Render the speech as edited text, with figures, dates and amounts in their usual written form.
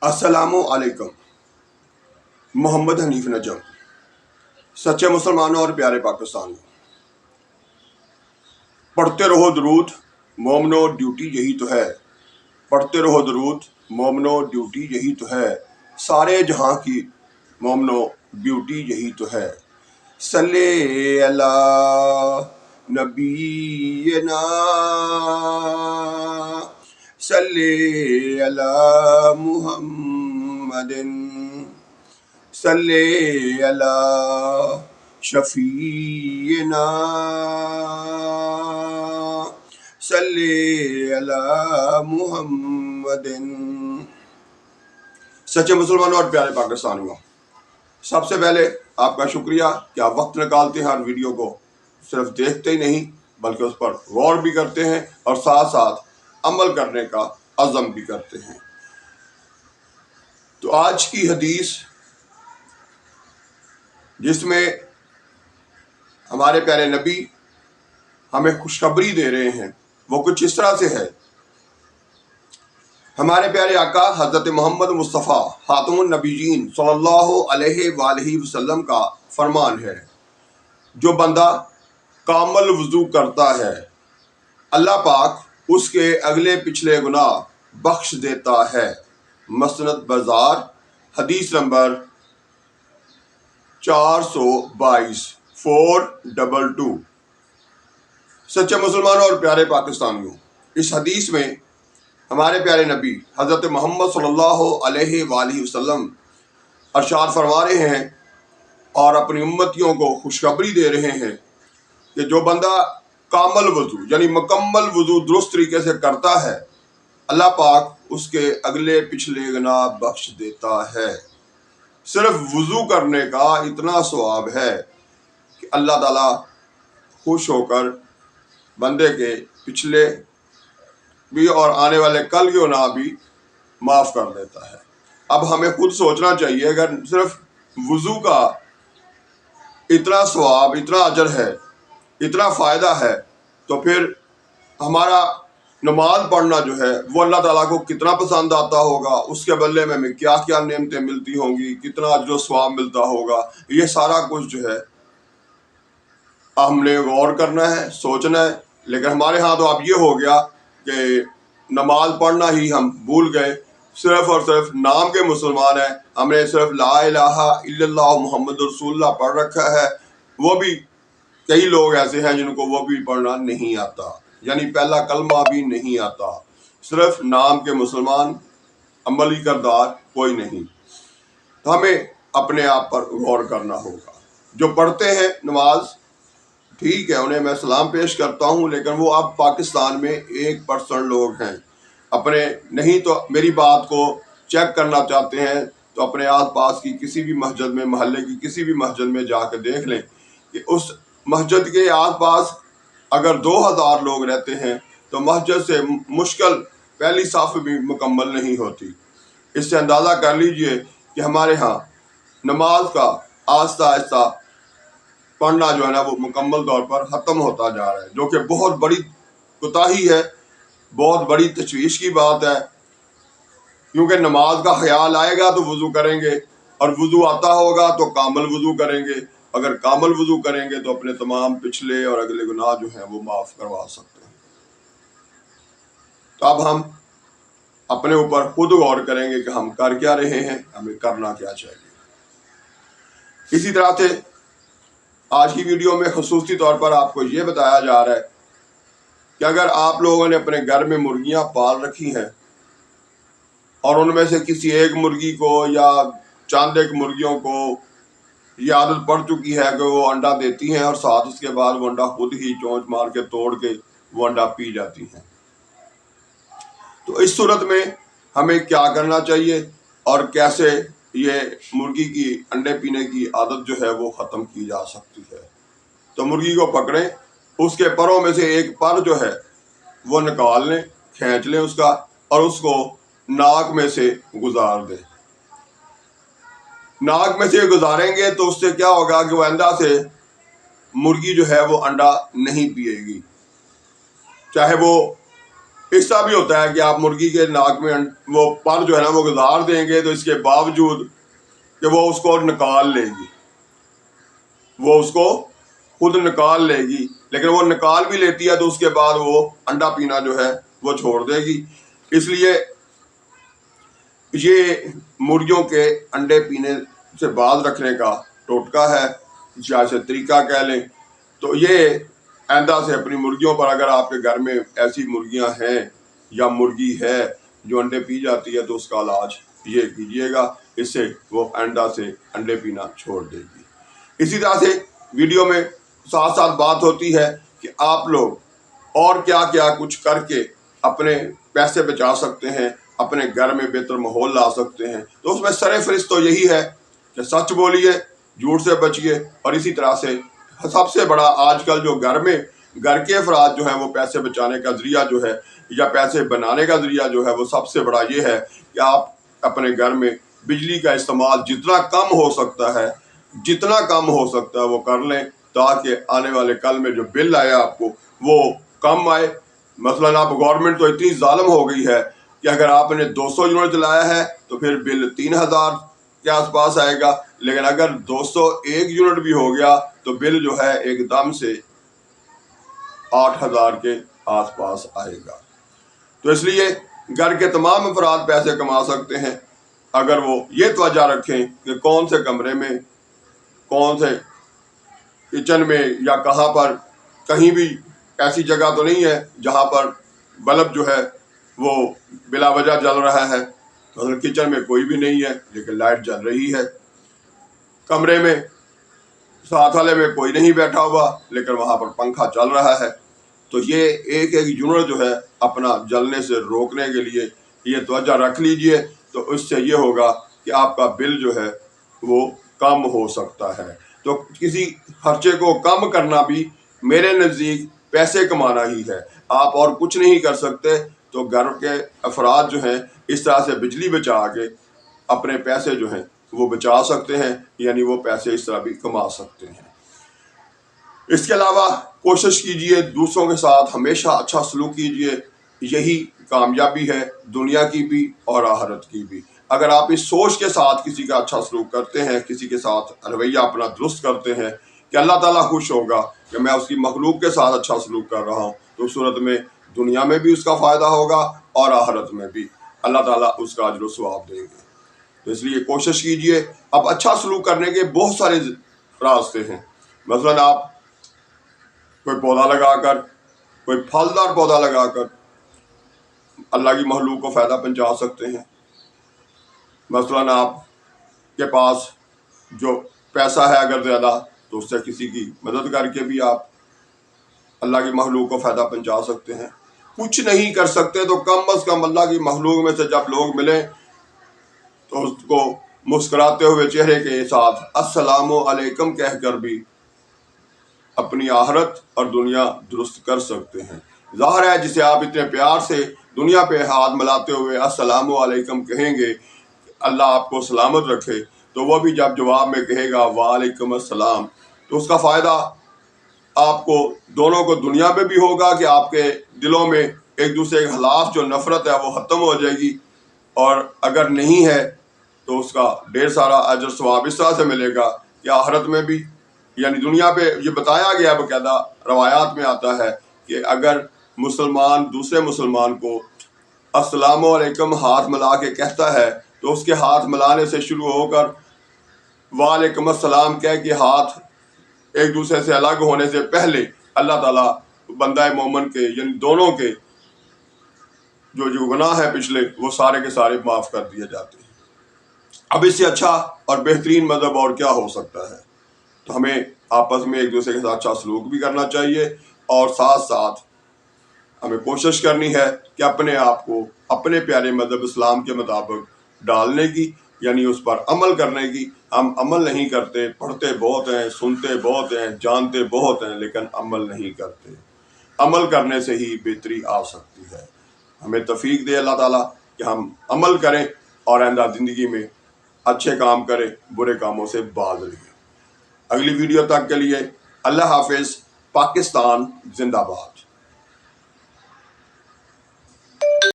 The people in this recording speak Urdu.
السلام علیکم۔ محمد حنیف نجم۔ سچے مسلمانوں اور پیارے پاکستانیوں، پڑھتے رہو درود مومنو، ڈیوٹی یہی تو ہے۔ پڑھتے رہو درود مومنو، ڈیوٹی یہی تو ہے۔ سارے جہاں کی مومنو، ڈیوٹی یہی تو ہے۔ صلی اللہ نبینا، صلی اللہ محمد، صلی اللہ شفیعنا، صلی اللہ محمد۔ سچے مسلمانوں اور پیارے پاکستانیوں، سب سے پہلے آپ کا شکریہ کہ آپ وقت نکالتے ہیں ہر ویڈیو کو صرف دیکھتے ہی نہیں بلکہ اس پر غور بھی کرتے ہیں اور ساتھ ساتھ عمل کرنے کا عزم بھی کرتے ہیں۔ تو آج کی حدیث جس میں ہمارے پیارے نبی ہمیں خوشخبری دے رہے ہیں وہ کچھ اس طرح سے ہے۔ ہمارے پیارے آقا حضرت محمد مصطفیٰ خاتم النبیین صلی اللہ علیہ وآلہ وسلم کا فرمان ہے، جو بندہ کامل وضو کرتا ہے اللہ پاک اس کے اگلے پچھلے گناہ بخش دیتا ہے۔ مسند بازار، حدیث نمبر 422 422۔ سچے مسلمانوں اور پیارے پاکستانیوں، اس حدیث میں ہمارے پیارے نبی حضرت محمد صلی اللہ علیہ وآلہ وسلم ارشاد فرما رہے ہیں اور اپنی امتیوں کو خوشخبری دے رہے ہیں کہ جو بندہ کامل وضو یعنی مکمل وضو درست طریقے سے کرتا ہے اللہ پاک اس کے اگلے پچھلے گناہ بخش دیتا ہے۔ صرف وضو کرنے کا اتنا ثواب ہے کہ اللہ تعالیٰ خوش ہو کر بندے کے پچھلے بھی اور آنے والے کل کے گناہ بھی معاف کر دیتا ہے۔ اب ہمیں خود سوچنا چاہیے، اگر صرف وضو کا اتنا ثواب، اتنا اجر ہے، اتنا فائدہ ہے، تو پھر ہمارا نماز پڑھنا جو ہے وہ اللہ تعالیٰ کو کتنا پسند آتا ہوگا، اس کے بدلے میں ہمیں کیا کیا نعمتیں ملتی ہوں گی، کتنا اجر و ثواب ملتا ہوگا۔ یہ سارا کچھ جو ہے ہم نے غور کرنا ہے، سوچنا ہے۔ لیکن ہمارے ہاں تو اب یہ ہو گیا کہ نماز پڑھنا ہی ہم بھول گئے، صرف اور صرف نام کے مسلمان ہیں، ہم نے صرف لا الہ الا اللہ محمد رسول اللہ پڑھ رکھا ہے۔ وہ بھی کئی لوگ ایسے ہیں جن کو وہ بھی پڑھنا نہیں آتا، یعنی پہلا کلمہ بھی نہیں آتا، صرف نام کے مسلمان، عملی کردار کوئی نہیں۔ تو ہمیں اپنے آپ پر غور کرنا ہوگا۔ جو پڑھتے ہیں نماز ٹھیک ہے، انہیں میں سلام پیش کرتا ہوں، لیکن وہ اب پاکستان میں 1% لوگ ہیں۔ اپنے نہیں تو میری بات کو چیک کرنا چاہتے ہیں تو اپنے آس پاس کی کسی بھی مسجد میں، محلے کی کسی بھی مسجد میں جا کے دیکھ لیں کہ اس مسجد کے آس پاس اگر 2000 لوگ رہتے ہیں تو مسجد سے مشکل پہلی صف بھی مکمل نہیں ہوتی۔ اس سے اندازہ کر لیجئے کہ ہمارے ہاں نماز کا آہستہ آہستہ پڑھنا جو ہے نا وہ مکمل طور پر ختم ہوتا جا رہا ہے، جو کہ بہت بڑی کوتاہی ہے، بہت بڑی تشویش کی بات ہے۔ کیونکہ نماز کا خیال آئے گا تو وضو کریں گے، اور وضو آتا ہوگا تو کامل وضو کریں گے۔ اگر کامل وضو کریں گے تو اپنے تمام پچھلے اور اگلے گناہ جو ہیں وہ معاف کروا سکتے ہیں۔ تو اب ہم اپنے اوپر خود غور کریں گے کہ ہم کر کیا رہے ہیں، ہمیں کرنا کیا چاہیے۔ اسی طرح سے آج کی ویڈیو میں خصوصی طور پر آپ کو یہ بتایا جا رہا ہے کہ اگر آپ لوگوں نے اپنے گھر میں مرغیاں پال رکھی ہیں اور ان میں سے کسی ایک مرغی کو یا چند ایک مرغیوں کو یہ عادت پڑ چکی ہے کہ وہ انڈا دیتی ہیں اور ساتھ اس کے بعد وہ انڈا خود ہی چونچ مار کے توڑ کے وہ انڈا پی جاتی ہیں، تو اس صورت میں ہمیں کیا کرنا چاہیے اور کیسے یہ مرغی کی انڈے پینے کی عادت جو ہے وہ ختم کی جا سکتی ہے۔ تو مرغی کو پکڑیں، اس کے پروں میں سے ایک پر جو ہے وہ نکال لیں، کھینچ لیں اس کا، اور اس کو ناک میں سے گزار دیں۔ ناک میں سے گزاریں گے تو اس سے کیا ہوگا کہ وہ آئندہ سے مرغی جو ہے وہ انڈا نہیں پیے گی، چاہے وہ اس طرح بھی ہوتا ہے کہ آپ مرغی کے ناک میں وہ پر جو ہے نا وہ گزار دیں گے، تو اس کے باوجود کہ وہ اس کو نکال لے گی، وہ اس کو خود نکال لے گی، لیکن وہ نکال بھی لیتی ہے تو اس کے بعد وہ انڈا پینا جو ہے وہ چھوڑ دے گی۔ اس لیے یہ مرغیوں کے انڈے پینے سے باز رکھنے کا ٹوٹکا ہے، یا سے طریقہ کہہ لیں۔ تو یہ آئندہ سے اپنی مرغیوں پر، اگر آپ کے گھر میں ایسی مرغیاں ہیں یا مرغی ہے جو انڈے پی جاتی ہے، تو اس کا علاج یہ کیجیے گا، اس سے وہ آئندہ سے انڈے پینا چھوڑ دے گی۔ اسی طرح سے ویڈیو میں ساتھ ساتھ بات ہوتی ہے کہ آپ لوگ اور کیا کیا کچھ کر کے اپنے پیسے بچا سکتے ہیں، اپنے گھر میں بہتر ماحول لا سکتے ہیں۔ تو اس میں سر فہرست تو یہی ہے کہ سچ بولیے، جھوٹ سے بچیے، اور اسی طرح سے سب سے بڑا آج کل جو گھر کے افراد جو ہیں وہ پیسے بچانے کا ذریعہ جو ہے یا پیسے بنانے کا ذریعہ جو ہے وہ سب سے بڑا یہ ہے کہ آپ اپنے گھر میں بجلی کا استعمال جتنا کم ہو سکتا ہے وہ کر لیں، تاکہ آنے والے کل میں جو بل آئے آپ کو وہ کم آئے۔ مثلاً آپ گورنمنٹ تو اتنی ظالم ہو گئی ہے کہ اگر آپ نے 200 یونٹ چلایا ہے تو پھر بل 3000 کے آس پاس آئے گا، لیکن اگر 201 یونٹ بھی ہو گیا تو بل جو ہے ایک دم سے 8000 کے آس پاس آئے گا۔ تو اس لیے گھر کے تمام افراد پیسے کما سکتے ہیں اگر وہ یہ توجہ رکھیں کہ کون سے کمرے میں، کون سے کچن میں، یا کہاں پر کہیں بھی ایسی جگہ تو نہیں ہے جہاں پر بلب جو ہے وہ بلا وجہ جل رہا ہے۔ اگر کچن میں کوئی بھی نہیں ہے لیکن لائٹ جل رہی ہے، کمرے میں ساتھ والے میں کوئی نہیں بیٹھا ہوا لیکن وہاں پر پنکھا چل رہا ہے، تو یہ ایک یونٹ جو ہے اپنا جلنے سے روکنے کے لیے یہ توجہ رکھ لیجئے، تو اس سے یہ ہوگا کہ آپ کا بل جو ہے وہ کم ہو سکتا ہے۔ تو کسی خرچے کو کم کرنا بھی میرے نزدیک پیسے کمانا ہی ہے، آپ اور کچھ نہیں کر سکتے۔ تو گھر کے افراد جو ہیں اس طرح سے بجلی بچا کے اپنے پیسے جو ہیں وہ بچا سکتے ہیں، یعنی وہ پیسے اس طرح بھی کما سکتے ہیں۔ اس کے علاوہ کوشش کیجئے دوسروں کے ساتھ ہمیشہ اچھا سلوک کیجئے، یہی کامیابی ہے دنیا کی بھی اور آخرت کی بھی۔ اگر آپ اس سوچ کے ساتھ کسی کا اچھا سلوک کرتے ہیں، کسی کے ساتھ رویہ اپنا درست کرتے ہیں کہ اللہ تعالیٰ خوش ہوگا کہ میں اس کی مخلوق کے ساتھ اچھا سلوک کر رہا ہوں، تو اس صورت میں دنیا میں بھی اس کا فائدہ ہوگا اور آخرت میں بھی اللہ تعالیٰ اس کا اجر و ثواب دیں گے۔ تو اس لیے کوشش کیجئے۔ اب اچھا سلوک کرنے کے بہت سارے راستے ہیں، مثلاً آپ کوئی پودا لگا کر، کوئی پھلدار پودا لگا کر اللہ کی مخلوق کو فائدہ پہنچا سکتے ہیں۔ مثلاً آپ کے پاس جو پیسہ ہے اگر زیادہ، تو اس سے کسی کی مدد کر کے بھی آپ اللہ کی مخلوق کو فائدہ پہنچا سکتے ہیں۔ کچھ نہیں کر سکتے تو کم از کم اللہ کی مخلوق میں سے جب لوگ ملیں تو اس کو مسکراتے ہوئے چہرے کے ساتھ السلام علیکم کہہ کر بھی اپنی آخرت اور دنیا درست کر سکتے ہیں۔ ظاہر ہے جسے آپ اتنے پیار سے دنیا پہ ہاتھ ملاتے ہوئے السلام علیکم کہیں گے، اللہ آپ کو سلامت رکھے، تو وہ بھی جب جواب میں کہے گا وعلیکم السلام، تو اس کا فائدہ آپ کو دونوں کو دنیا میں بھی ہوگا کہ آپ کے دلوں میں ایک دوسرے کے خلاف جو نفرت ہے وہ ختم ہو جائے گی، اور اگر نہیں ہے تو اس کا ڈھیر سارا اجر ثواب اس طرح سے ملے گا کہ آخرت میں بھی، یعنی دنیا پہ یہ بتایا گیا باقاعدہ روایات میں آتا ہے کہ اگر مسلمان دوسرے مسلمان کو السلام علیکم ہاتھ ملا کے کہتا ہے تو اس کے ہاتھ ملانے سے شروع ہو کر وعلیکم السلام کہہ کے ہاتھ ایک دوسرے سے الگ ہونے سے پہلے اللہ تعالیٰ بندہ مومن کے یعنی دونوں کے جو گناہ ہیں پچھلے وہ سارے کے سارے معاف کر دیے جاتے ہیں۔ اب اس سے اچھا اور بہترین مذہب اور کیا ہو سکتا ہے؟ تو ہمیں آپس میں ایک دوسرے کے ساتھ اچھا سلوک بھی کرنا چاہیے، اور ساتھ ساتھ ہمیں کوشش کرنی ہے کہ اپنے آپ کو اپنے پیارے مذہب اسلام کے مطابق ڈالنے کی، یعنی اس پر عمل کرنے کی۔ ہم عمل نہیں کرتے، پڑھتے بہت ہیں، سنتے بہت ہیں، جانتے بہت ہیں، لیکن عمل نہیں کرتے۔ عمل کرنے سے ہی بہتری آ سکتی ہے۔ ہمیں توفیق دے اللہ تعالیٰ کہ ہم عمل کریں اور آئندہ زندگی میں اچھے کام کریں، برے کاموں سے باز رہیں۔ اگلی ویڈیو تک کے لیے اللہ حافظ۔ پاکستان زندہ باد۔